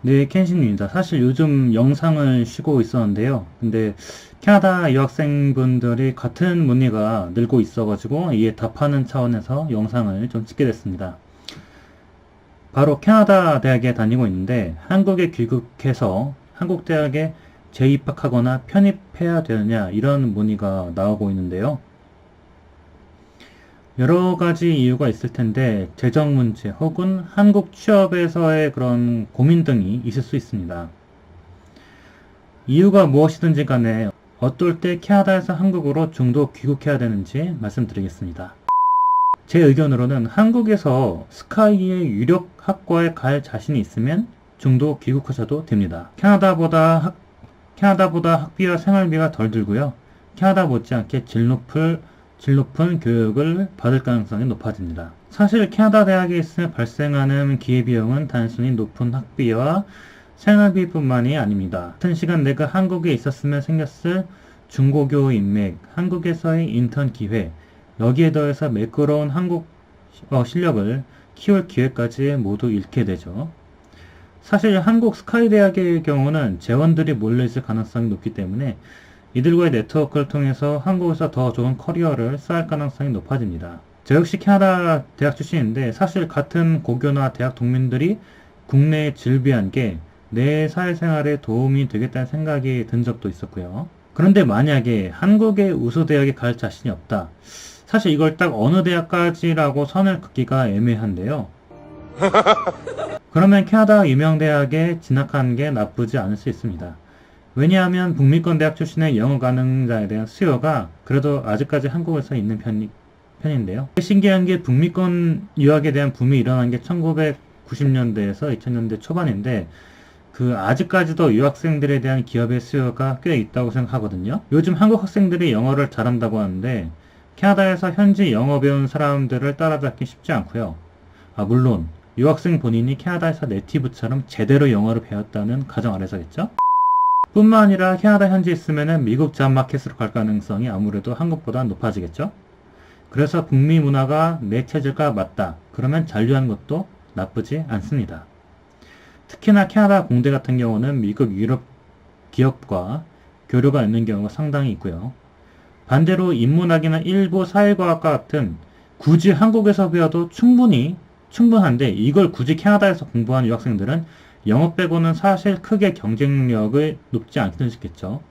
네, 켄신입니다. 사실 요즘 영상을 쉬고 있었는데요. 근데 캐나다 유학생분들이 같은 문의가 늘고 있어가지고 이에 답하는 차원에서 영상을 좀 찍게 됐습니다. 바로 캐나다 대학에 다니고 있는데 한국에 귀국해서 한국 대학에 재입학하거나 편입해야 되느냐 이런 문의가 나오고 있는데요. 여러 가지 이유가 있을 텐데 재정 문제 혹은 한국 취업에서의 그런 고민 등이 있을 수 있습니다. 이유가 무엇이든지 간에 어떨 때 캐나다에서 한국으로 중도 귀국해야 되는지 말씀드리겠습니다. 제 의견으로는 한국에서 스카이의 유력 학과에 갈 자신이 있으면 중도 귀국하셔도 됩니다. 캐나다보다 학비와 생활비가 덜 들고요. 캐나다 못지않게 질 높은 교육을 받을 가능성이 높아집니다. 사실 캐나다 대학에 있으면 발생하는 기회비용은 단순히 높은 학비와 생활비뿐만이 아닙니다. 같은 시간 내가 한국에 있었으면 생겼을 중고교 인맥, 한국에서의 인턴 기회, 여기에 더해서 매끄러운 한국 실력을 키울 기회까지 모두 잃게 되죠. 사실 한국 스카이 대학의 경우는 재원들이 몰려있을 가능성이 높기 때문에 이들과의 네트워크를 통해서 한국에서 더 좋은 커리어를 쌓을 가능성이 높아집니다. 저 역시 캐나다 대학 출신인데 사실 같은 고교나 대학 동문들이 국내에 즐비한 게 내 사회생활에 도움이 되겠다는 생각이 든 적도 있었고요. 그런데 만약에 한국의 우수 대학에 갈 자신이 없다. 사실 이걸 딱 어느 대학까지라고 선을 긋기가 애매한데요. 그러면 캐나다 유명 대학에 진학하는 게 나쁘지 않을 수 있습니다. 왜냐하면 북미권 대학 출신의 영어 가능자에 대한 수요가 그래도 아직까지 한국에서 있는 편인데요. 신기한 게 북미권 유학에 대한 붐이 일어난 게 1990년대에서 2000년대 초반인데 아직까지도 유학생들에 대한 기업의 수요가 꽤 있다고 생각하거든요. 요즘 한국 학생들이 영어를 잘한다고 하는데 캐나다에서 현지 영어 배운 사람들을 따라잡기 쉽지 않고요. 물론 유학생 본인이 캐나다에서 네티브처럼 제대로 영어를 배웠다는 가정 아래서겠죠. 뿐만 아니라 캐나다 현지에 있으면 미국 잡마켓으로 갈 가능성이 아무래도 한국보다 높아지겠죠. 그래서 북미 문화가 내 체질과 맞다. 그러면 잔류하는 것도 나쁘지 않습니다. 특히나 캐나다 공대 같은 경우는 미국 유럽 기업과 교류가 있는 경우가 상당히 있고요. 반대로 인문학이나 일부 사회과학과 같은 굳이 한국에서 배워도 충분한데 이걸 굳이 캐나다에서 공부한 유학생들은 영어 빼고는 사실 크게 경쟁력이 높지 않겠는 싶겠죠.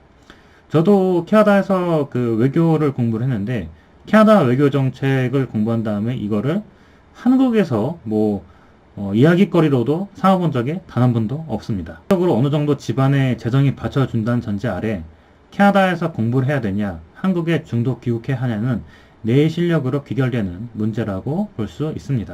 저도 캐나다에서 외교를 공부를 했는데 캐나다 외교 정책을 공부한 다음에 이거를 한국에서 이야기거리로도 삼아본 적이 단 한 번도 없습니다. 적으로 어느 정도 집안의 재정이 받쳐준다는 전제 아래 캐나다에서 공부를 해야 되냐, 한국에 중도 귀국해야 하냐는 내 실력으로 귀결되는 문제라고 볼 수 있습니다.